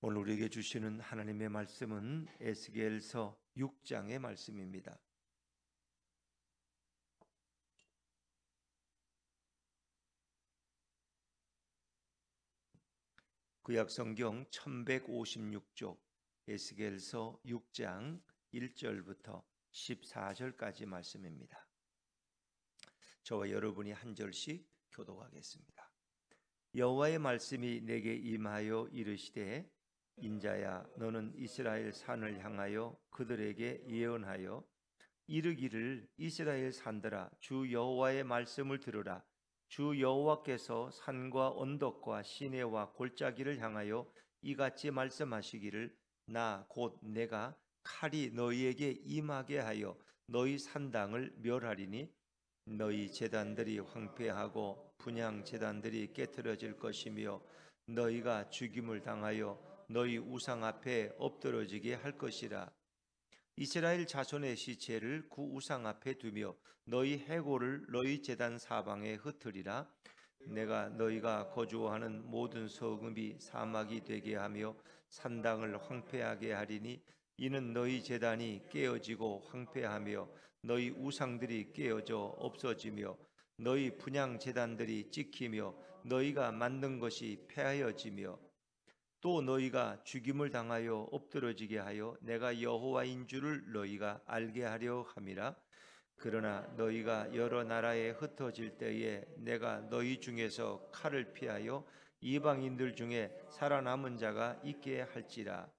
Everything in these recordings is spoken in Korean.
오늘 우리에게 주시는 하나님의 말씀은 에스겔서 6장의 말씀입니다. 구약성경 1156쪽 에스겔서 6장 1절부터 14절까지 말씀입니다. 저와 여러분이 한 절씩 교독하겠습니다. 여호와의 말씀이 내게 임하여 이르시되 인자야 너는 이스라엘 산을 향하여 그들에게 예언하여 이르기를 이스라엘 산들아 주 여호와의 말씀을 들으라. 주 여호와께서 산과 언덕과 시내와 골짜기를 향하여 이같이 말씀하시기를 나 곧 내가 칼이 너희에게 임하게 하여 너희 산당을 멸하리니 너희 제단들이 황폐하고 분향 제단들이 깨트려질 것이며 너희가 죽임을 당하여 너희 우상 앞에 엎드러지게 할 것이라. 이스라엘 자손의 시체를 그 우상 앞에 두며 너희 해골을 너희 제단 사방에 흩으리라. 내가 너희가 거주하는 모든 소금이 사막이 되게 하며 산당을 황폐하게 하리니 이는 너희 제단이 깨어지고 황폐하며 너희 우상들이 깨어져 없어지며 너희 분향 제단들이 찍히며 너희가 만든 것이 폐하여지며 또 너희가 죽임을 당하여 엎드러지게 하여 내가 여호와인 줄을 너희가 알게 하려 함이라. 그러나 너희가 여러 나라에 흩어질 때에 내가 너희 중에서 칼을 피하여 이방인들 중에 살아남은 자가 있게 할지라.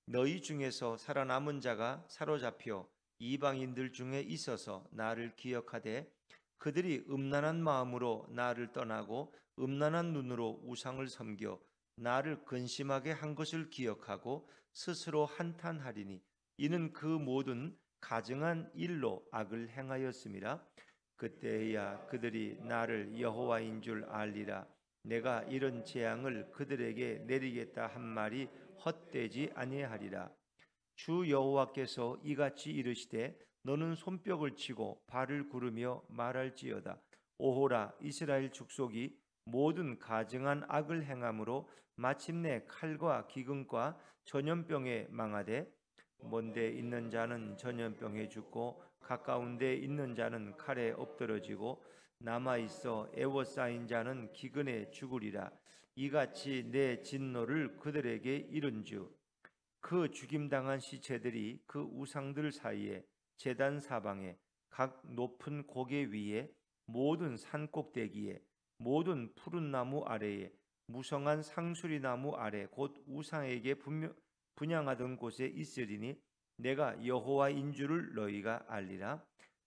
너희 중에서 살아남은 자가 사로잡혀 이방인들 중에 있어서 나를 기억하되 그들이 음란한 마음으로 나를 떠나고 음란한 눈으로 우상을 섬겨 나를 근심하게 한 것을 기억하고 스스로 한탄하리니 이는 그 모든 가증한 일로 악을 행하였음이라. 그때야 그들이 나를 여호와인 줄 알리라. 내가 이런 재앙을 그들에게 내리겠다 한 말이 헛되지 아니하리라. 주 여호와께서 이같이 이르시되 너는 손뼉을 치고 발을 구르며 말할지어다. 오호라 이스라엘 축속이 모든 가증한 악을 행함으로 마침내 칼과 기근과 전염병에 망하되 먼데 있는 자는 전염병에 죽고 가까운 데 있는 자는 칼에 엎드러지고 남아 있어 애워싸인 자는 기근에 죽으리라. 이같이 내 진노를 그들에게 이른즉 그 죽임당한 시체들이 그 우상들 사이에 제단 사방에 각 높은 고개 위에 모든 산 꼭대기에 모든 푸른 나무 아래에 무성한 상수리 나무 아래 곧 우상에게 분향하던 곳에 있으리니 내가 여호와인 줄을 너희가 알리라.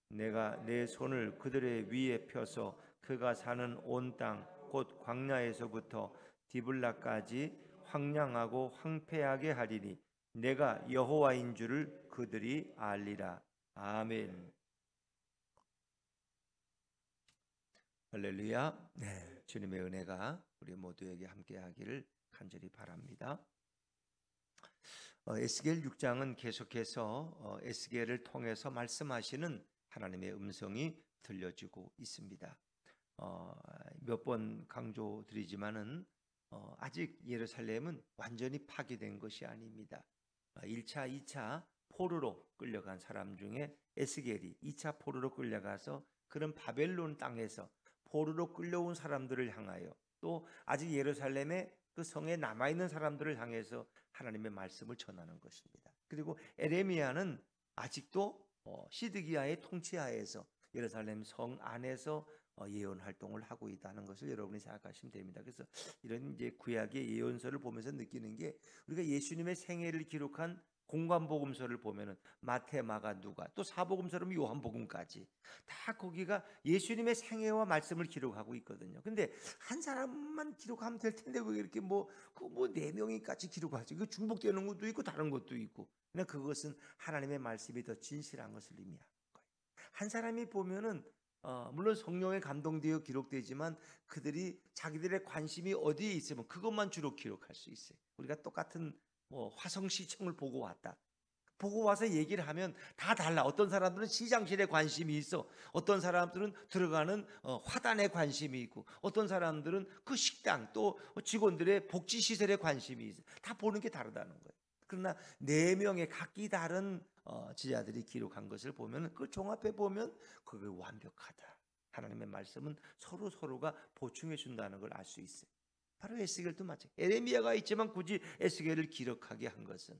내가 내 손을 그들의 위에 펴서 그가 사는 온 땅 곧 광야에서부터 디블라까지 황량하고 황폐하게 하리니 내가 여호와인 줄을 그들이 알리라. 아멘. 할렐루야. 네, 주님의 은혜가 우리 모두에게 함께하기를 간절히 바랍니다. 에스겔 6장은 계속해서 에스겔을 통해서 말씀하시는 하나님의 음성이 들려지고 있습니다. 몇 번 강조드리지만은 아직 예루살렘은 완전히 파괴된 것이 아닙니다. 1차, 2차 포로로 끌려간 사람 중에 에스겔이 2차 포로로 끌려가서 그런 바벨론 땅에서 포로로 끌려온 사람들을 향하여 또 아직 예루살렘에 그 성에 남아있는 사람들을 향해서 하나님의 말씀을 전하는 것입니다. 그리고 에레미야는 아직도 시드기야의 통치하에서 예루살렘 성 안에서 예언 활동을 하고 있다는 것을 여러분이 생각하시면 됩니다. 그래서 이런 이제 구약의 예언서를 보면서 느끼는 게 우리가 예수님의 생애를 기록한 공관복음서를 보면은 마태, 마가, 누가 또 사복음서는 요한복음까지 다 거기가 예수님의 생애와 말씀을 기록하고 있거든요. 근데 한 사람만 기록하면 될 텐데 왜 이렇게 네 명이까지 기록하지? 그 중복되는 것도 있고 다른 것도 있고. 근데 그것은 하나님의 말씀이 더 진실한 것을 의미하는 거예요. 한 사람이 보면은 물론 성령에 감동되어 기록되지만 그들이 자기들의 관심이 어디에 있으면 그것만 주로 기록할 수 있어요. 우리가 똑같은 화성 시청을 보고 왔다. 보고 와서 얘기를 하면 다 달라. 어떤 사람들은 시장실에 관심이 있어. 어떤 사람들은 들어가는 화단에 관심이 있고, 어떤 사람들은 그 식당 또 직원들의 복지시설에 관심이 있어. 다 보는 게 다르다는 거예요. 그러나 네 명의 각기 다른 지자들이 기록한 것을 보면, 그 종합해 보면 그게 완벽하다. 하나님의 말씀은 서로가 보충해 준다는 걸 알 수 있어요. 바로 에스겔도 마찬가지. 에레미야가 있지만 굳이 에스겔을 기록하게 한 것은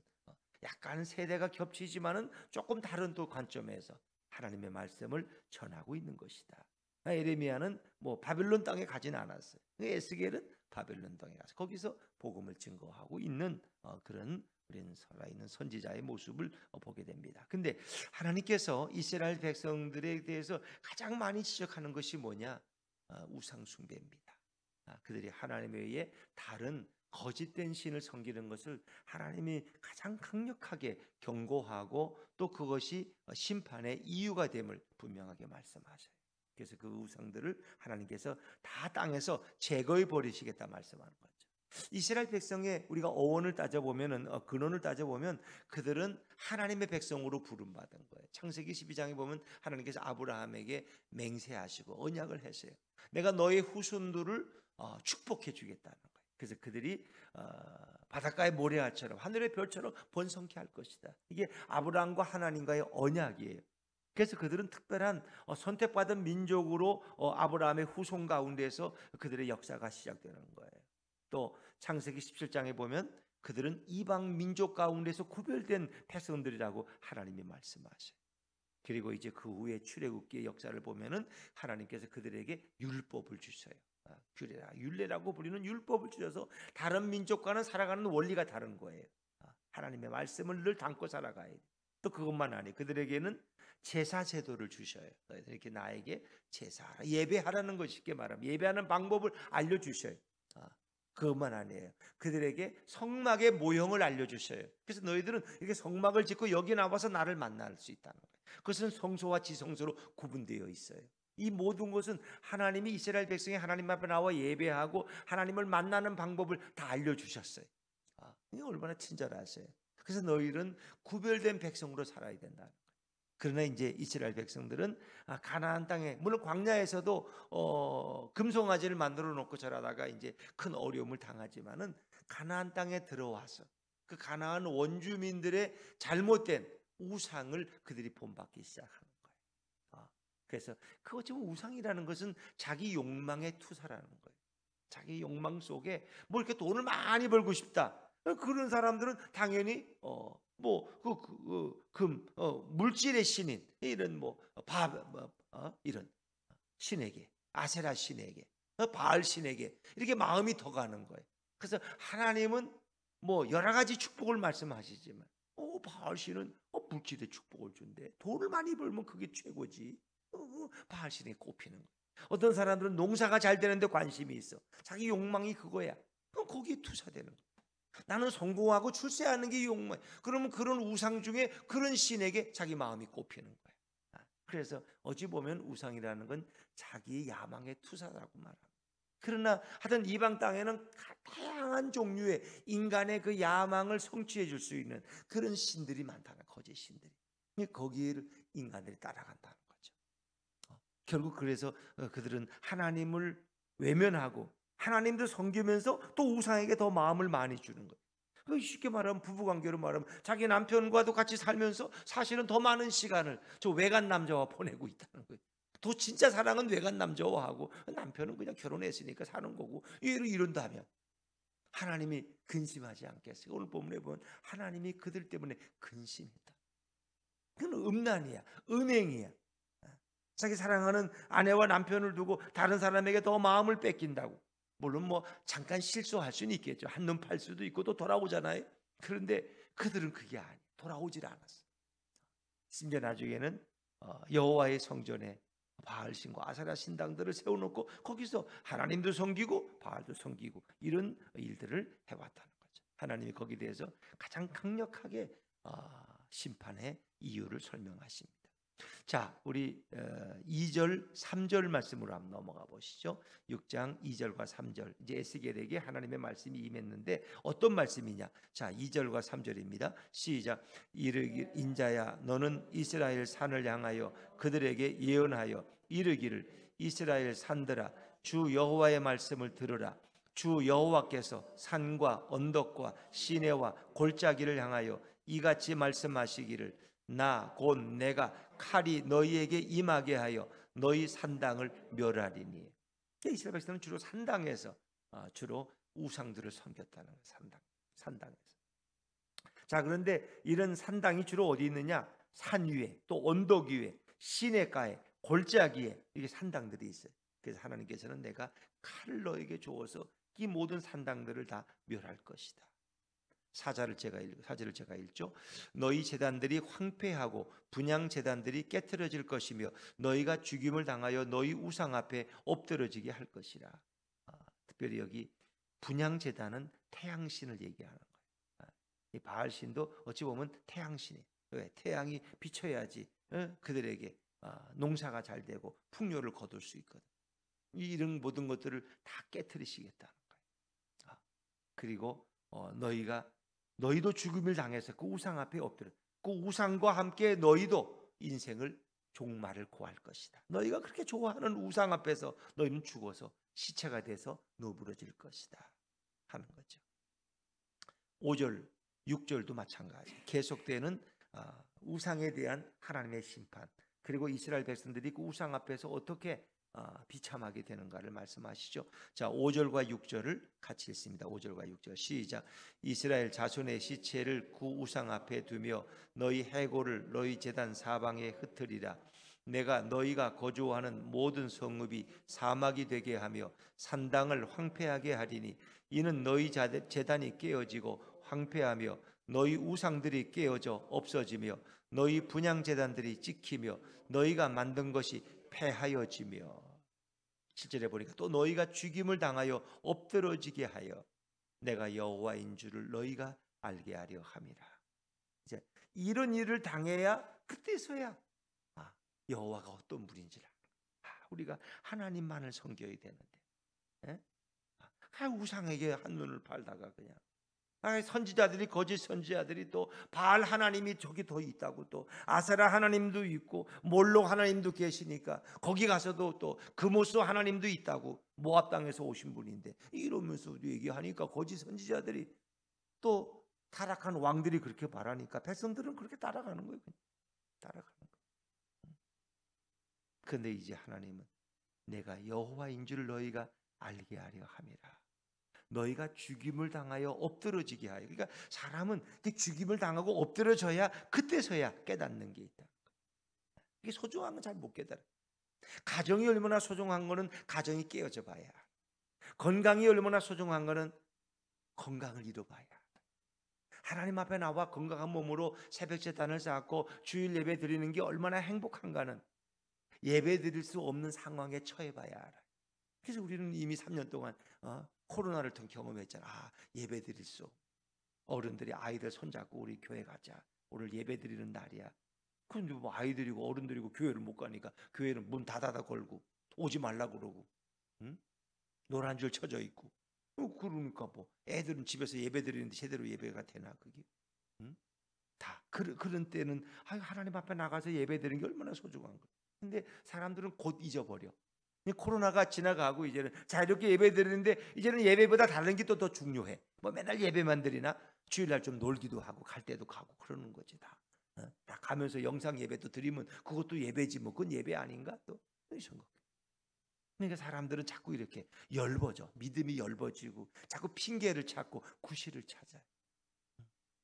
약간 세대가 겹치지만은 조금 다른 또 관점에서 하나님의 말씀을 전하고 있는 것이다. 에레미야는 뭐 바벨론 땅에 가진 않았어요. 에스겔은 바벨론 땅에 가서 거기서 복음을 증거하고 있는 그런 우리는 살아있는 선지자의 모습을 보게 됩니다. 근데 하나님께서 이스라엘 백성들에 대해서 가장 많이 지적하는 것이 뭐냐? 우상 숭배입니다. 그들이 하나님에 의해 다른 거짓된 신을 섬기는 것을 하나님이 가장 강력하게 경고하고, 또 그것이 심판의 이유가 됨을 분명하게 말씀하셔요. 그래서 그 우상들을 하나님께서 다 땅에서 제거해 버리시겠다 말씀하는 거죠. 이스라엘 백성의 우리가 어원을 따져보면은 근원을 따져보면 그들은 하나님의 백성으로 부름받은 거예요. 창세기 12장에 보면 하나님께서 아브라함에게 맹세하시고 언약을 하세요. 내가 너의 후손들을 축복해 주겠다는 거예요. 그래서 그들이 바닷가의 모래알처럼 하늘의 별처럼 번성케 할 것이다. 이게 아브라함과 하나님과의 언약이에요. 그래서 그들은 특별한 선택받은 민족으로 아브라함의 후손 가운데서 그들의 역사가 시작되는 거예요. 또 창세기 17장에 보면 그들은 이방 민족 가운데서 구별된 백성들이라고 하나님이 말씀하셔요. 그리고 이제 그 후에 출애굽기의 역사를 보면은 하나님께서 그들에게 율법을 주셔요. 율례라고 부르는 율법을 주셔서 다른 민족과는 살아가는 원리가 다른 거예요. 하나님의 말씀을 늘 담고 살아가야 돼. 또 그것만 아니에요. 그들에게는 제사 제도를 주셔요. 이렇게 나에게 제사하라, 예배하라는 것, 쉽게 말하면 예배하는 방법을 알려주셔요. 그것만 아니에요. 그들에게 성막의 모형을 알려주셔요. 그래서 너희들은 이렇게 성막을 짓고 여기 나와서 나를 만날 수 있다는 거예요. 그것은 성소와 지성소로 구분되어 있어요. 이 모든 것은 하나님이 이스라엘 백성이 하나님 앞에 나와 예배하고 하나님을 만나는 방법을 다 알려주셨어요. 이게 얼마나 친절하세요. 그래서 너희는 구별된 백성으로 살아야 된다는 거예요. 그러나 이제 이스라엘 백성들은 가나안 땅에, 물론 광야에서도 금송아지를 만들어 놓고 절하다가 이제 큰 어려움을 당하지만은 가나안 땅에 들어와서 그 가나안 원주민들의 잘못된 우상을 그들이 본받기 시작하는 거예요. 그래서 그거 지금 우상이라는 것은 자기 욕망의 투사라는 거예요. 자기 욕망 속에 뭐 이렇게 돈을 많이 벌고 싶다, 그런 사람들은 당연히 물질의 신인, 이런 이런 신에게, 아세라 신에게, 바알 신에게 이렇게 마음이 더 가는 거예요. 그래서 하나님은 뭐 여러 가지 축복을 말씀하시지만 바알 신은 물질의 축복을 준대. 돈을 많이 벌면 그게 최고지. 바알 신에 꼽히는 거예요. 어떤 사람들은 농사가 잘 되는데 관심이 있어. 자기 욕망이 그거야. 그럼 거기에 투사되는 거예요. 나는 성공하고 출세하는 게 욕망. 그러면 그런 우상 중에 그런 신에게 자기 마음이 꼽히는 거예요. 그래서 어찌 보면 우상이라는 건 자기의 야망의 투사라고 말합니다. 그러나 하여튼 이방 땅에는 다양한 종류의 인간의 그 야망을 성취해 줄 수 있는 그런 신들이 많다는, 거짓 신들이. 거기를 인간들이 따라간다는 거죠. 결국 그래서 그들은 하나님을 외면하고 하나님도 섬기면서 또 우상에게 더 마음을 많이 주는 거예요. 쉽게 말하면, 부부관계로 말하면 자기 남편과도 같이 살면서 사실은 더 많은 시간을 저 외간 남자와 보내고 있다는 거예요. 더 진짜 사랑은 외간 남자와 하고, 남편은 그냥 결혼했으니까 사는 거고, 이런다면 하나님이 근심하지 않겠어요? 오늘 본문에 보면 하나님이 그들 때문에 근심했다. 그건 음란이야, 음행이야. 자기 사랑하는 아내와 남편을 두고 다른 사람에게 더 마음을 뺏긴다고. 물론 뭐 잠깐 실수할 수는 있겠죠. 한눈 팔 수도 있고 또 돌아오잖아요. 그런데 그들은 그게 아니에요. 돌아오질 않았어. 심지어 나중에는 여호와의 성전에 바알 신과 아세라 신당들을 세워놓고 거기서 하나님도 섬기고 바알도 섬기고 이런 일들을 해왔다는 거죠. 하나님이 거기에 대해서 가장 강력하게 심판의 이유를 설명하십니다. 자, 우리 2절, 3절 말씀으로 한번 넘어가 보시죠. 6장 2절과 3절. 이제 에스겔에게 하나님의 말씀이 임했는데 어떤 말씀이냐? 자, 2절과 3절입니다. 시작. 이르길 인자야 너는 이스라엘 산을 향하여 그들에게 예언하여 이르기를 이스라엘 산들아 주 여호와의 말씀을 들으라. 주 여호와께서 산과 언덕과 시내와 골짜기를 향하여 이같이 말씀하시기를 나 곧 내가 칼이 너희에게 임하게 하여 너희 산당을 멸하리니. 이스라엘 백성은 주로 산당에서 주로 우상들을 섬겼다는 거예요. 산당에서. 자, 그런데 이런 산당이 주로 어디 있느냐? 산 위에, 또 언덕 위에, 시내가에, 골짜기에 이게 산당들이 있어요. 그래서 하나님께서는 내가 칼을 너에게 주어서 이 모든 산당들을 다 멸할 것이다. 사절을 제가 읽죠. 너희 제단들이 황폐하고 분향 제단들이 깨트려질 것이며 너희가 죽임을 당하여 너희 우상 앞에 엎드러지게 할 것이라. 특별히 여기 분향 제단은 태양신을 얘기하는 거예요. 이 바알신도 어찌 보면 태양신이에요. 왜? 태양이 비춰야지 그들에게 농사가 잘 되고 풍요를 거둘 수 있거든. 이런 모든 것들을 다 깨트리시겠다는 거예요. 그리고 너희도 죽음을 당해서 그 우상 앞에 엎드려 그 우상과 함께 너희도 인생을 종말을 고할 것이다. 너희가 그렇게 좋아하는 우상 앞에서 너희는 죽어서 시체가 돼서 누부러질 것이다 하는 거죠. 5절, 6절도 마찬가지. 계속되는 우상에 대한 하나님의 심판, 그리고 이스라엘 백성들이 그 우상 앞에서 어떻게 비참하게 되는가를 말씀하시죠. 자, 5절과 6절을 같이 읽습니다. 5절과 6절 시작. 이스라엘 자손의 시체를 그 우상 앞에 두며 너희 해골을 너희 제단 사방에 흩으리라. 내가 너희가 거주하는 모든 성읍이 사막이 되게 하며 산당을 황폐하게 하리니 이는 너희 제단이 깨어지고 황폐하며 너희 우상들이 깨어져 없어지며 너희 분향 제단들이 찍히며 너희가 만든 것이 패하여지며 7절에 보니까 또 너희가 죽임을 당하여 엎드러지게 하여 내가 여호와인 줄을 너희가 알게 하려 함이라. 이제 이런 일을 당해야 그때서야 여호와가 어떤 분인지를 우리가 하나님만을 섬겨야 되는데 우상에게 한눈을 팔다가 그냥 선지자들이 거짓 선지자들이 또 바알 하나님이 저기 더 있다고 또 아세라 하나님도 있고 몰록 하나님도 계시니까 거기 가서도 또 그모스 하나님도 있다고 모압 땅에서 오신 분인데 이러면서 얘기하니까 거짓 선지자들이 또 타락한 왕들이 그렇게 말하니까 백성들은 그렇게 따라가는 거예요. 그냥 따라가는 거예요. 그런데 이제 하나님은 내가 여호와인 줄 너희가 알게 하려 함이라. 너희가 죽임을 당하여 엎드러지게 하여. 그러니까 사람은 죽임을 당하고 엎드러져야 그때서야 깨닫는 게 있다. 이게 소중한 건 잘 못 깨달아. 가정이 얼마나 소중한 거는 가정이 깨어져 봐야. 건강이 얼마나 소중한 거는 건강을 잃어봐야. 하나님 앞에 나와 건강한 몸으로 새벽 제단을 쌓고 주일 예배 드리는 게 얼마나 행복한가는 예배 드릴 수 없는 상황에 처해봐야 알아. 그래서 우리는 이미 3년 동안 코로나를 통해 경험했잖아. 예배 드릴 수. 어른들이 아이들 손잡고 우리 교회 가자. 오늘 예배 드리는 날이야. 근데 뭐 아이들이고 어른들이고 교회를 못 가니까 교회는 문 닫아다 걸고 오지 말라 그러고, 노란 줄 쳐져 있고. 그러니까 뭐 애들은 집에서 예배 드리는데 제대로 예배가 되나 그게? 다 그런 때는 하나님 앞에 나가서 예배 드리는 게 얼마나 소중한 거야. 근데 사람들은 곧 잊어버려. 코로나가 지나가고 이제는 자유롭게 예배 드리는데 이제는 예배보다 다른 게 또 더 중요해. 뭐 맨날 예배만 드리나 주일날 좀 놀기도 하고 갈 때도 가고 그러는 거지 다. 다 가면서 영상 예배도 드리면 그것도 예배지 뭐 그건 예배 아닌가 또 이런 생각. 그러니까 사람들은 자꾸 이렇게 열버져. 믿음이 열버지고 자꾸 핑계를 찾고 구실을 찾아요.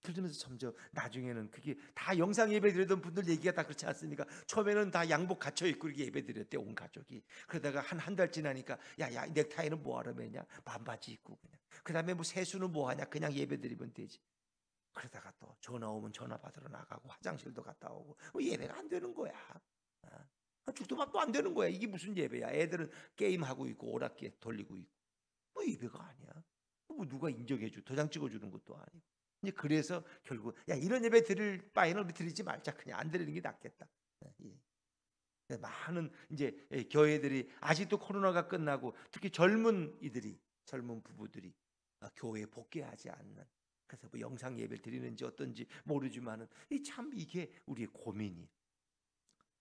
그러면서 점점 나중에는 그게 다 영상 예배 드리던 분들 얘기가 다 그렇지 않습니까? 처음에는 다 양복 갖춰 입고 이렇게 예배 드렸대 온 가족이. 그러다가 한 달 지나니까 야 넥타이는 뭐하러 매냐? 반바지 입고 그냥. 그다음에 뭐 세수는 뭐하냐? 그냥 예배 드리면 되지. 그러다가 또 전화 오면 전화 받으러 나가고 화장실도 갔다 오고 예배가 안 되는 거야. 죽도 밥도 안 되는 거야. 이게 무슨 예배야? 애들은 게임하고 있고 오락기 돌리고 있고 뭐 예배가 아니야. 뭐 누가 인정해줘 도장 찍어주는 것도 아니고. 그래서 결국 이런 예배 드릴 바에는 우리 드리지 말자. 그냥 안 드리는 게 낫겠다. 많은 이제 교회들이 아직도 코로나가 끝나고 특히 젊은 부부들이 교회에 복귀하지 않는, 그래서 뭐 영상 예배를 드리는지 어떤지 모르지만은 참 이게 우리의 고민이.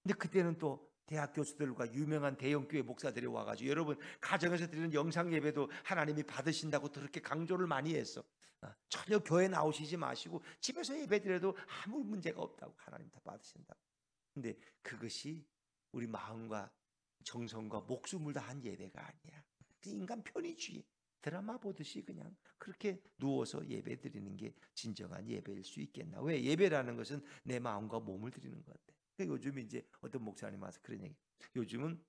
근데 그때는 또 대학 교수들과 유명한 대형교회 목사들이 와가지고 여러분 가정에서 드리는 영상 예배도 하나님이 받으신다고 그렇게 강조를 많이 했어. 전혀 교회 나오시지 마시고 집에서 예배 드려도 아무 문제가 없다고, 하나님 다 받으신다고. 근데 그것이 우리 마음과 정성과 목숨을 다한 예배가 아니야. 인간 편의주의 드라마 보듯이 그냥 그렇게 누워서 예배 드리는 게 진정한 예배일 수 있겠나? 왜? 예배라는 것은 내 마음과 몸을 드리는 것 같아. 요즘 이제 어떤 목사님 와서 그런 얘기. 요즘은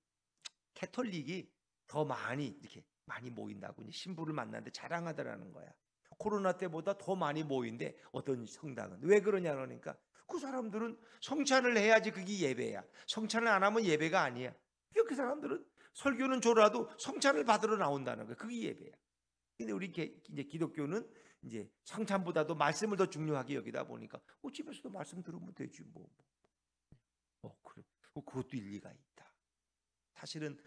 캐톨릭이 더 많이 이렇게 많이 모인다고, 이제 신부를 만나는데 자랑하더라는 거야. 코로나 때보다 더 많이 모인데 어떤 성당은 왜 그러냐 그러니까 그 사람들은 성찬을 해야지 그게 예배야. 성찬을 안 하면 예배가 아니야. 그 사람들은 설교는 졸아도 성찬을 받으러 나온다는 거야. 그게 예배야. 근데 우리 이제 기독교는 이제 성찬보다도 말씀을 더 중요하게 여기다 보니까 집에서도 말씀 들으면 되지 뭐. 그래. 그것도 일리가 있다. 사실은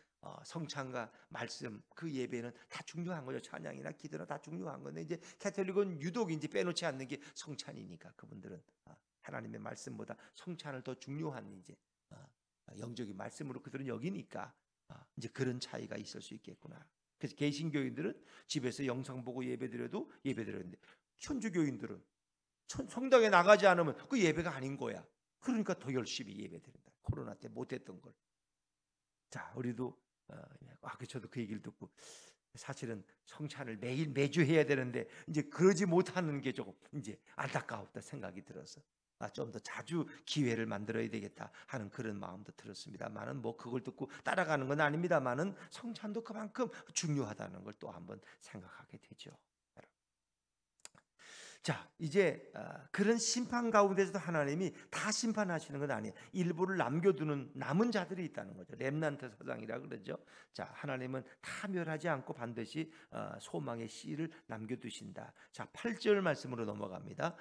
성찬과 말씀, 그 예배는 다 중요한 거죠. 찬양이나 기도나 다 중요한 건데 이제 캐톨릭은 유독 이제 빼놓지 않는 게 성찬이니까 그분들은 하나님의 말씀보다 성찬을 더 중요한 이제 영적인 말씀으로 그들은 여기니까 이제 그런 차이가 있을 수 있겠구나. 그래서 개신교인들은 집에서 영상 보고 예배드려도 예배드렸는데 천주교인들은 성당에 나가지 않으면 그 예배가 아닌 거야. 그러니까 더 열심히 예배드린다. 코로나 때 못했던 걸. 자, 우리도 저도 그 얘기를 듣고 사실은 성찬을 매주 해야 되는데 이제 그러지 못하는 게 조금 이제 안타까웠다 생각이 들어서 좀 더 자주 기회를 만들어야 되겠다 하는 그런 마음도 들었습니다만은 뭐 그걸 듣고 따라가는 건 아닙니다만은 성찬도 그만큼 중요하다는 걸 또 한번 생각하게 되죠. 자, 이제 그런 심판 가운데서도 하나님이 다 심판하시는 건 아니에요. 일부를 남겨두는 남은 자들이 있다는 거죠. 렘넌트 사상이라 그러죠. 자, 하나님은 다 멸하지 않고 반드시 소망의 씨를 남겨두신다. 자, 8절 말씀으로 넘어갑니다.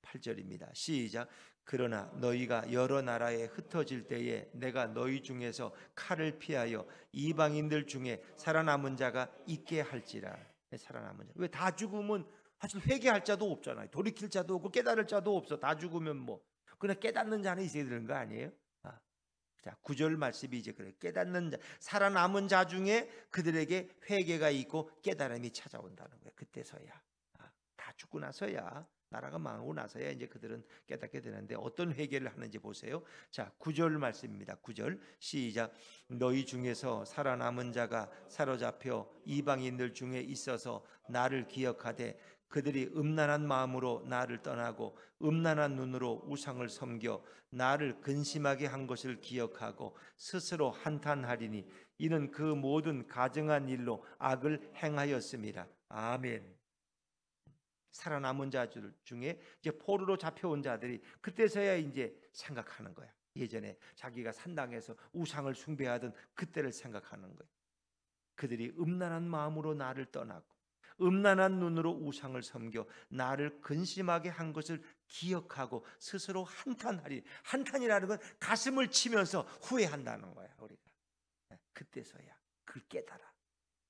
8절입니다. 시작. 그러나 너희가 여러 나라에 흩어질 때에 내가 너희 중에서 칼을 피하여 이방인들 중에 살아남은 자가 있게 할지라. 살아남은 자. 왜 다 죽으면 사실 회개할 자도 없잖아요. 돌이킬 자도 없고 깨달을 자도 없어. 다 죽으면 뭐. 그러나 깨닫는 자는 있어야 되는 거 아니에요? 자, 9절 말씀이 이제 그래요. 깨닫는 자, 살아남은 자 중에 그들에게 회개가 있고 깨달음이 찾아온다는 거예요. 그때서야. 다 죽고 나서야, 나라가 망하고 나서야 이제 그들은 깨닫게 되는데 어떤 회개를 하는지 보세요. 자, 9절 말씀입니다. 9절 시작. 너희 중에서 살아남은 자가 사로잡혀 이방인들 중에 있어서 나를 기억하되 그들이 음란한 마음으로 나를 떠나고 음란한 눈으로 우상을 섬겨 나를 근심하게 한 것을 기억하고 스스로 한탄하리니 이는 그 모든 가증한 일로 악을 행하였습니다. 아멘. 살아남은 자들 중에 이제 포로로 잡혀온 자들이 그때서야 이제 생각하는 거야. 예전에 자기가 산당에서 우상을 숭배하던 그때를 생각하는 거야. 그들이 음란한 마음으로 나를 떠나고 음란한 눈으로 우상을 섬겨 나를 근심하게 한 것을 기억하고 스스로 한탄하리. 한탄이라는 건 가슴을 치면서 후회한다는 거야. 우리가 그때서야 그걸 깨달아.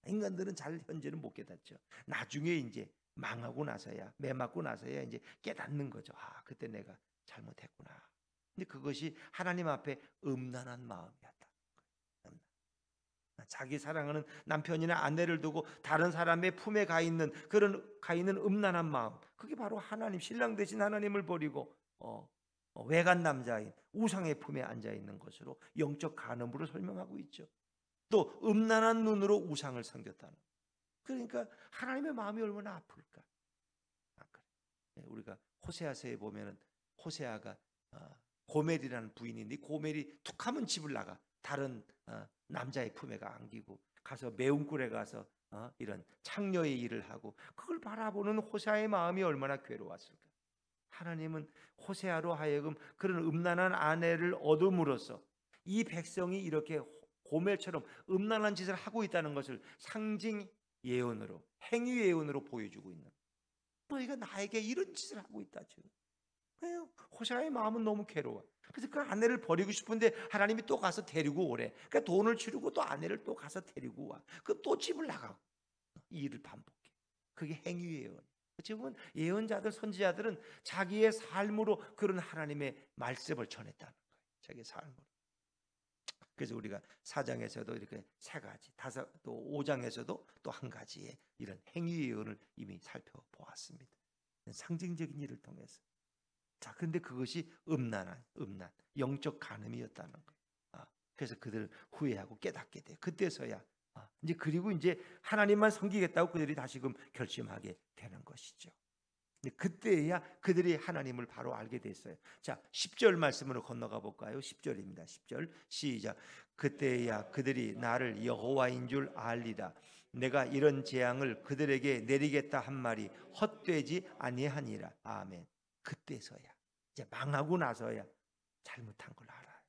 인간들은 잘 현재는 못 깨닫죠. 나중에 이제 망하고 나서야, 매 맞고 나서야 이제 깨닫는 거죠. 그때 내가 잘못했구나. 근데 그것이 하나님 앞에 음란한 마음이었다. 자기 사랑하는 남편이나 아내를 두고 다른 사람의 품에 가 있는 음란한 마음, 그게 바로 하나님, 신랑 되신 하나님을 버리고 외간 남자인 우상의 품에 앉아 있는 것으로 영적 간음으로 설명하고 있죠. 또 음란한 눈으로 우상을 섬겼다는. 그러니까 하나님의 마음이 얼마나 아플까. 우리가 호세아서에 보면은 호세아가 고멜이라는 부인인데 고멜이 툭하면 집을 나가 다른 남자의 품에 안기고 가서 매운굴에 가서 이런 창녀의 일을 하고 그걸 바라보는 호세아의 마음이 얼마나 괴로웠을까. 하나님은 호세아로 하여금 그런 음란한 아내를 얻음으로써 이 백성이 이렇게 고멜처럼 음란한 짓을 하고 있다는 것을 상징 예언으로, 행위 예언으로 보여주고 있는. 너희가 나에게 이런 짓을 하고 있다 지금. 호세아의 마음은 너무 괴로워. 그래서 그 아내를 버리고 싶은데 하나님이 또 가서 데리고 오래. 그러니까 돈을 치르고 또 아내를 또 가서 데리고 와. 그 또 집을 나가고 이 일을 반복해. 그게 행위 예언. 지금은 예언자들, 선지자들은 자기의 삶으로 그런 하나님의 말씀을 전했다는 거예요. 자기의 삶으로. 그래서 우리가 4장에서도 이렇게 세 가지, 또 5장에서도 또 한 가지의 이런 행위 예언을 이미 살펴보았습니다. 상징적인 일을 통해서. 자, 근데 그것이 음란, 영적 간음이었다는 거예요. 그래서 그들 후회하고 깨닫게 돼. 그때서야 이제 그리고 이제 하나님만 섬기겠다고 그들이 다시금 결심하게 되는 것이죠. 그때야 그들이 하나님을 바로 알게 됐어요. 자, 10절 말씀으로 건너가 볼까요? 10절입니다. 10절 시작. 그때야 그들이 나를 여호와인 줄 알리라. 내가 이런 재앙을 그들에게 내리겠다 한 말이 헛되지 아니하니라. 아멘. 그때서야, 이제 망하고 나서야 잘못한 걸 알아요.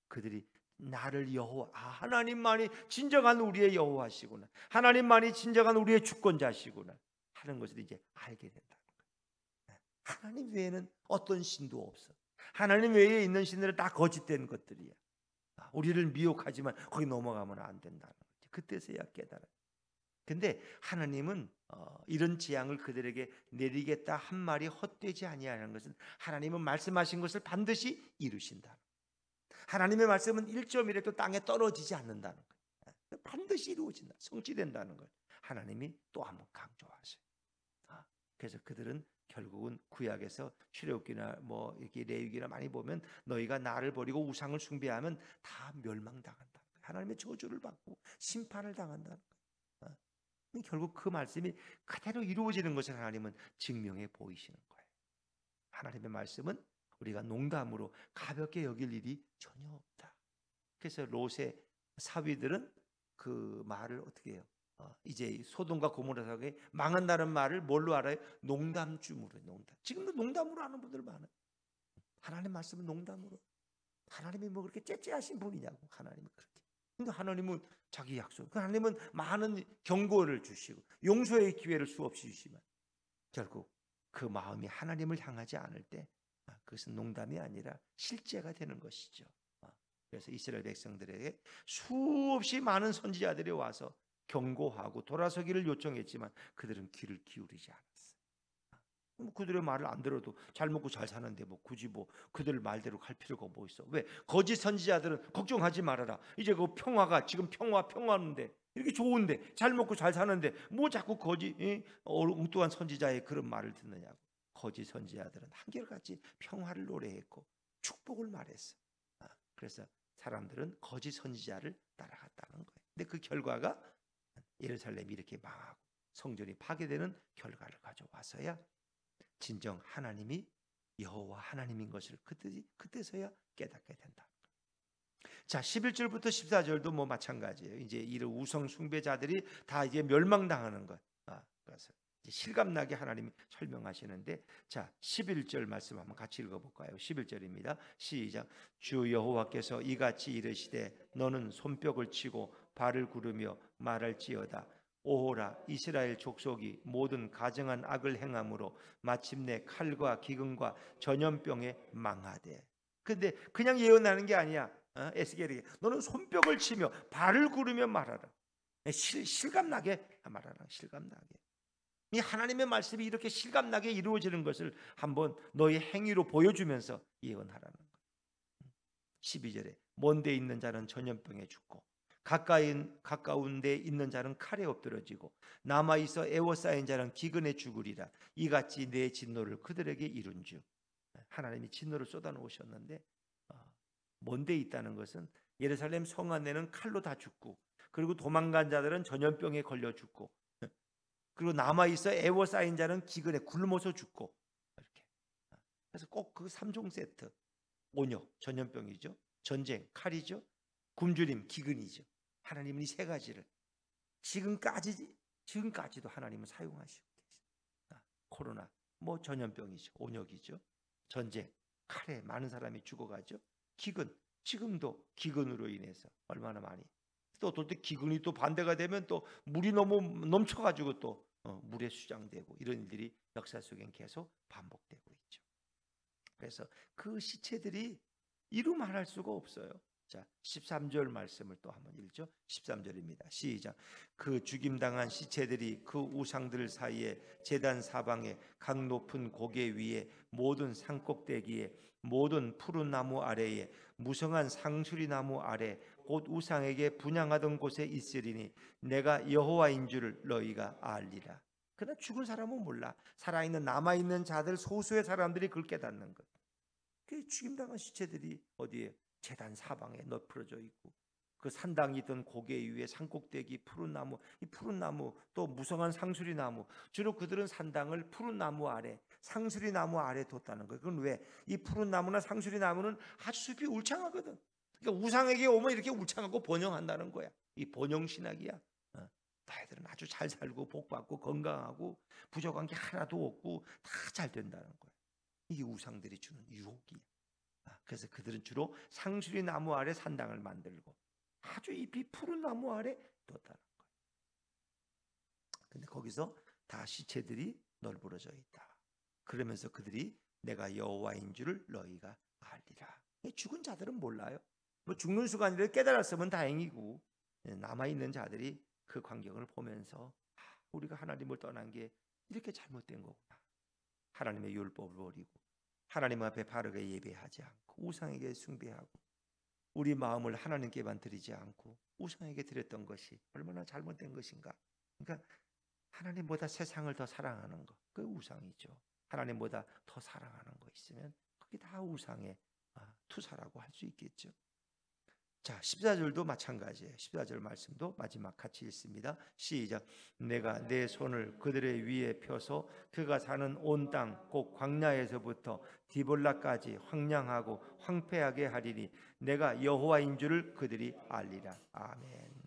그들이 나를 여호와, 하나님만이 진정한 우리의 여호와시구나, 하나님만이 진정한 우리의 주권자시구나 하는 것을 이제 알게 된다는 거예요. 하나님 외에는 어떤 신도 없어. 하나님 외에 있는 신들은 다 거짓된 것들이야. 우리를 미혹하지만 거기 넘어가면 안 된다는 거지. 그때서야 깨달아요. 근데 하나님은 이런 재앙을 그들에게 내리겠다 한 말이 헛되지 아니하는 것은 하나님은 말씀하신 것을 반드시 이루신다. 하나님의 말씀은 1.1획도 땅에 떨어지지 않는다는 거예요. 반드시 이루어진다, 성취된다는 걸 하나님이 또 한번 강조하세요. 그래서 그들은 결국은 구약에서 출애굽기나 뭐 이렇게 레위기나 많이 보면 너희가 나를 버리고 우상을 숭배하면 다 멸망당한다. 하나님의 저주를 받고 심판을 당한다는 거예요. 결국 그 말씀이 그대로 이루어지는 것을 하나님은 증명해 보이시는 거예요. 하나님의 말씀은 우리가 농담으로 가볍게 여길 일이 전혀 없다. 그래서 롯의 사위들은 그 말을 어떻게 해요? 이제 소돔과 고모라 사회가 망한다는 말을 뭘로 알아요? 농담쯤으로. 농담. 지금도 농담으로 하는 분들 많아요. 하나님 말씀은 농담으로. 하나님이 뭐 그렇게 째째하신 분이냐고. 하나님은 그렇게. 근데 하나님은 자기 약속, 하나님은 많은 경고를 주시고 용서의 기회를 수없이 주시면 결국 그 마음이 하나님을 향하지 않을 때 그것은 농담이 아니라 실제가 되는 것이죠. 그래서 이스라엘 백성들에게 수없이 많은 선지자들이 와서 경고하고 돌아서기를 요청했지만 그들은 귀를 기울이지 않았어요. 그들의 말을 안 들어도 잘 먹고 잘 사는데 뭐 굳이 뭐 그들 말대로 갈 필요가 뭐 있어? 왜? 거짓 선지자들은 걱정하지 말아라. 이제 그 평화가 지금 평화하는데 이렇게 좋은데 잘 먹고 잘 사는데 뭐 자꾸 거짓 엉뚱한 선지자의 그런 말을 듣느냐고. 거짓 선지자들은 한결같이 평화를 노래했고 축복을 말했어. 그래서 사람들은 거짓 선지자를 따라갔다는 거예요. 근데 그 결과가 예루살렘이 이렇게 망하고 성전이 파괴되는 결과를 가져와서야 진정 하나님이 여호와 하나님인 것을 그때서야 깨닫게 된다. 자, 11절부터 14절도 뭐 마찬가지예요. 이제 이런 우상 숭배자들이 다 이제 멸망당하는 것. 그래서 실감나게 하나님이 설명하시는데, 자, 11절 말씀 한번 같이 읽어볼까요? 11절입니다. 시작. 주 여호와께서 이같이 이르시되 너는 손뼉을 치고 발을 구르며 말할지어다. 오호라, 이스라엘 족속이 모든 가증한 악을 행함으로 마침내 칼과 기근과 전염병에 망하되. 근데 그냥 예언하는 게 아니야. 에스겔에게 너는 손뼉을 치며 발을 구르며 말하라. 실감나게 말하라. 실감나게. 이 하나님의 말씀이 이렇게 실감나게 이루어지는 것을 한번 너의 행위로 보여주면서 예언하라는 거예요. 12절에 먼데 있는 자는 전염병에 죽고 가까운 데 있는 자는 칼에 엎드러지고 남아있어 애워싸인 자는 기근에 죽으리라. 이같이 내 진노를 그들에게 이룬즉. 하나님이 진노를 쏟아놓으셨는데 먼데 있다는 것은 예루살렘 성 안에는 칼로 다 죽고, 그리고 도망간 자들은 전염병에 걸려 죽고, 그리고 남아있어 애워싸인 자는 기근에 굶어서 죽고, 이렇게. 그래서 꼭 그 3종 세트, 온역, 전염병이죠, 전쟁, 칼이죠, 굶주림, 기근이죠. 하나님은 이 세 가지를 지금까지도 하나님은 사용하시고 계십니다. 코로나, 뭐 전염병이죠, 온역이죠, 전쟁, 칼에 많은 사람이 죽어가죠, 기근, 지금도 기근으로 인해서 얼마나 많이, 또 어떨 때 기근이 또 반대가 되면 또 물이 너무 넘쳐가지고 또 물에 수장되고, 이런 일들이 역사 속엔 계속 반복되고 있죠. 그래서 그 시체들이 이루말할 수가 없어요. 자, 13절 말씀을 또 한번 읽죠. 13절입니다. 시작. 그 죽임당한 시체들이 그 우상들 사이에 제단 사방에 각 높은 고개 위에 모든 산꼭대기에 모든 푸른 나무 아래에 무성한 상수리 나무 아래 곧 우상에게 분향하던 곳에 있으리니 내가 여호와인 줄을 너희가 알리라. 그러나 죽은 사람은 몰라. 살아있는 남아있는 자들 소수의 사람들이 그걸 깨닫는 것. 그 죽임당한 시체들이 어디에 제단 사방에 널브러져 있고 그 산당이 있던 고개 위에 산꼭대기 푸른 나무, 이 푸른 나무 또 무성한 상수리 나무, 주로 그들은 산당을 푸른 나무 아래 상수리 나무 아래 뒀다는 거예요. 그건 왜? 이 푸른 나무나 상수리 나무는 아주 숲이 울창하거든. 그러니까 우상에게 오면 이렇게 울창하고 번영한다는 거야. 이 번영 신학이야. 너희들은 아주 잘 살고 복받고 건강하고 부족한 게 하나도 없고 다 잘 된다는 거야. 이게 우상들이 주는 유혹이야. 그래서 그들은 주로 상수리 나무 아래 산당을 만들고 아주 잎이 푸른 나무 아래 뒀다는 거예요. 근데 거기서 다 시체들이 널브러져 있다. 그러면서 그들이 내가 여호와인 줄을 너희가 알리라. 죽은 자들은 몰라요. 뭐 죽는 순간이라도 깨달았으면 다행이고 남아있는 자들이 그 광경을 보면서 우리가 하나님을 떠난 게 이렇게 잘못된 거구나. 하나님의 율법을 버리고 하나님 앞에 바르게 예배하지 않고 우상에게 숭배하고 우리 마음을 하나님께만 드리지 않고 우상에게 드렸던 것이 얼마나 잘못된 것인가. 그러니까 하나님보다 세상을 더 사랑하는 것, 그 우상이죠. 하나님보다 더 사랑하는 거 있으면 그게 다 우상의 투사라고 할 수 있겠죠. 자, 14절도 마찬가지예요. 14절 말씀도 마지막 같이 읽습니다. 시작. 내가 내 손을 그들의 위에 펴서 그가 사는 온 땅 곧 광야에서부터 디볼라까지 황량하고 황폐하게 하리니 내가 여호와인 줄을 그들이 알리라. 아멘.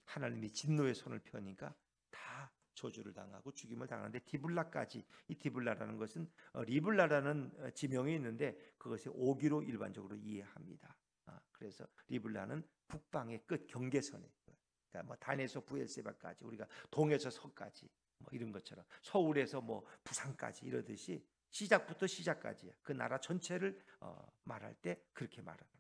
하나님이 진노의 손을 펴니까 다 저주를 당하고 죽임을 당하는데 디블라까지, 이 디블라라는 것은 리블라라는 지명이 있는데 그것이 오기로 일반적으로 이해합니다. 그래서 리블라는 북방의 끝 경계선에, 그러니까 뭐 단에서 부엘세바까지, 우리가 동에서 서까지 뭐 이런 것처럼 서울에서 뭐 부산까지 이러듯이 시작부터 시작까지야. 그 나라 전체를 말할 때 그렇게 말하는.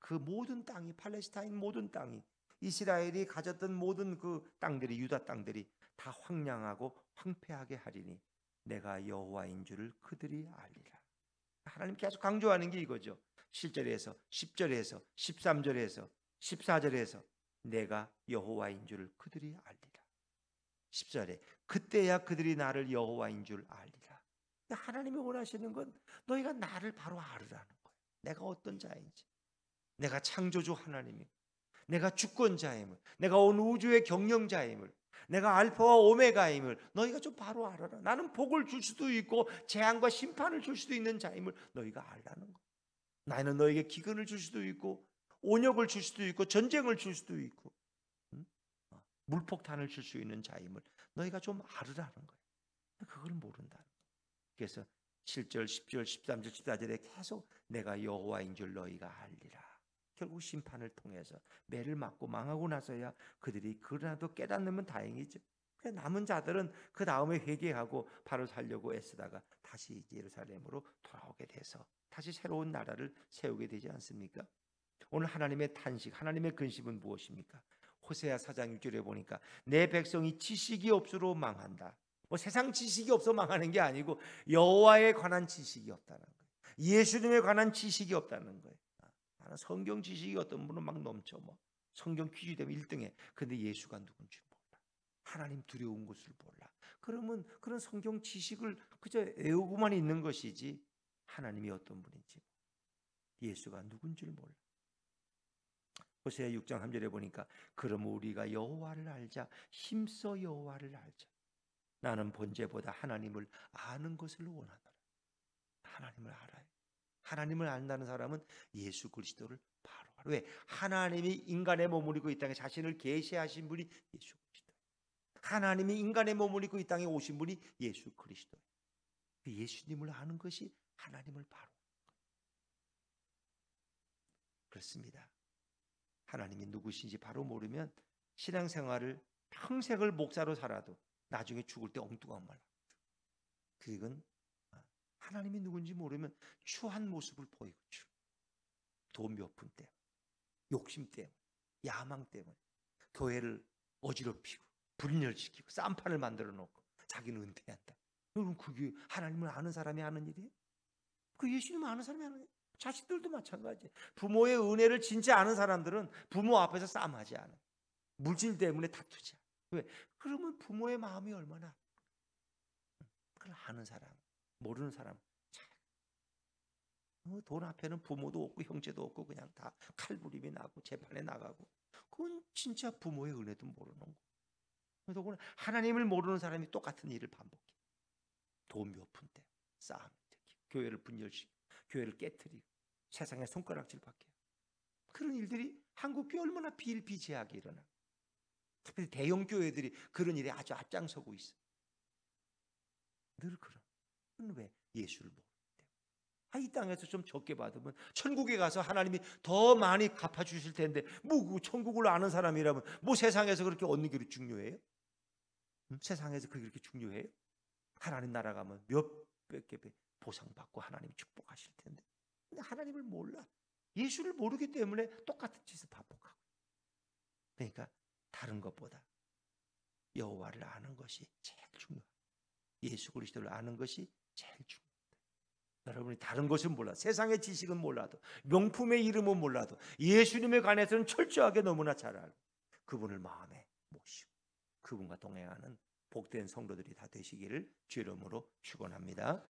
그 모든 땅이, 팔레스타인 모든 땅이, 이스라엘이 가졌던 모든 그 땅들이, 유다 땅들이 다 황량하고 황폐하게 하리니 내가 여호와인 줄을 그들이 알리라. 하나님 계속 강조하는 게 이거죠. 7절에서 10절에서 13절에서 14절에서 내가 여호와인 줄을 그들이 알리라. 10절에 그때야 그들이 나를 여호와인 줄 알리라. 하나님이 원하시는 건 너희가 나를 바로 알으라는 거예요. 내가 어떤 자인지, 내가 창조주 하나님이고, 내가 주권자임을, 내가 온 우주의 경영자임을, 내가 알파와 오메가임을 너희가 좀 바로 알아라. 나는 복을 줄 수도 있고 재앙과 심판을 줄 수도 있는 자임을 너희가 알라는 거예요. 나는 너에게 기근을 줄 수도 있고 온역을 줄 수도 있고 전쟁을 줄 수도 있고 물폭탄을 줄 수 있는 자임을 너희가 좀 알으라는 거예요. 그걸 모른다는 거예요. 그래서 7절, 10절, 13절, 14절에 계속 내가 여호와인 줄 너희가 알리라. 결국 심판을 통해서 매를 맞고 망하고 나서야 그들이 그러나도 깨닫으면 다행이죠. 남은 자들은 그 다음에 회개하고 바로 살려고 애쓰다가 다시 예루살렘으로 돌아오게 돼서 다시 새로운 나라를 세우게 되지 않습니까? 오늘 하나님의 탄식, 하나님의 근심은 무엇입니까? 호세아 4장 6절에 보니까 내 백성이 지식이 없으로 망한다. 뭐 세상 지식이 없어 망하는 게 아니고 여호와에 관한 지식이 없다는 거예요. 예수님에 관한 지식이 없다는 거예요. 나는 성경 지식이 어떤 분은 막 넘쳐, 뭐 성경 퀴즈 되면 1등해. 근데 예수가 누군지 몰라. 하나님 두려운 것을 몰라. 그러면 그런 성경 지식을 그저 외우고만 있는 것이지 하나님이 어떤 분인지, 예수가 누군지를 몰라. 호세아 6장 3절에 보니까 그럼 우리가 여호와를 알자, 힘써 여호와를 알자. 나는 번제보다 하나님을 아는 것을 원하노라. 하나님을 알아요. 하나님을 안다는 사람은 예수 그리스도를 바로 알아. 왜? 하나님이 인간의 몸을 입고 이 땅에 자신을 계시하신 분이 예수 그리스도. 하나님이 인간의 몸을 입고 이 땅에 오신 분이 예수 그리스도. 예수님을 아는 것이 하나님을 바로 아는 거예요. 그렇습니다. 하나님이 누구신지 바로 모르면 신앙생활을 평생을 목사로 살아도 나중에 죽을 때 엉뚱한 말. 그건 하나님이 누군지 모르면 추한 모습을 보이고 돈 몇 푼 때문에, 욕심 때문에, 야망 때문에 교회를 어지럽히고 분열시키고 쌈판을 만들어 놓고 자기는 은퇴한다. 여러분, 그게 하나님을 아는 사람이 하는 일이에요? 그 예수님 아는 사람이 하는 일이에요? 자식들도 마찬가지예요. 부모의 은혜를 진짜 아는 사람들은 부모 앞에서 싸움하지 않아요. 물질 때문에 다투지 않아요. 왜? 그러면 부모의 마음이 얼마나, 그걸 아는 사람, 모르는 사람, 돈 앞에는 부모도 없고 형제도 없고 그냥 다 칼부림이 나고 재판에 나가고, 그건 진짜 부모의 은혜도 모르는 거고. 더구나 하나님을 모르는 사람이 똑같은 일을 반복해. 돈 몇 푼 때 싸움을 일으키고 교회를 분열시키고 교회를 깨트리고 세상에 손가락질 받게, 그런 일들이 한국교회 얼마나 비일비재하게 일어나. 특별히 대형 교회들이 그런 일에 아주 앞장서고 있어. 늘 그런. 그건 왜? 예수를 모르기 때문에. 이 땅에서 좀 적게 받으면 천국에 가서 하나님이 더 많이 갚아주실 텐데, 뭐 천국을 아는 사람이라면 뭐 세상에서 그렇게 얻는 게 중요해요? 세상에서 그게 그렇게 중요해요? 하나님 나라 가면 몇백 배 보상받고 하나님 축복하실 텐데. 근데 하나님을 몰라. 예수를 모르기 때문에 똑같은 짓을 반복하고. 그러니까 다른 것보다 여호와를 아는 것이 제일 중요해요. 예수 그리스도를 아는 것이 제일 중요합니다. 여러분이 다른 것은 몰라, 세상의 지식은 몰라도, 명품의 이름은 몰라도 예수님에 관해서는 철저하게 너무나 잘 알고 그분을 마음에 모시고 그분과 동행하는 복된 성도들이 다 되시기를 주의 이름으로 축원합니다.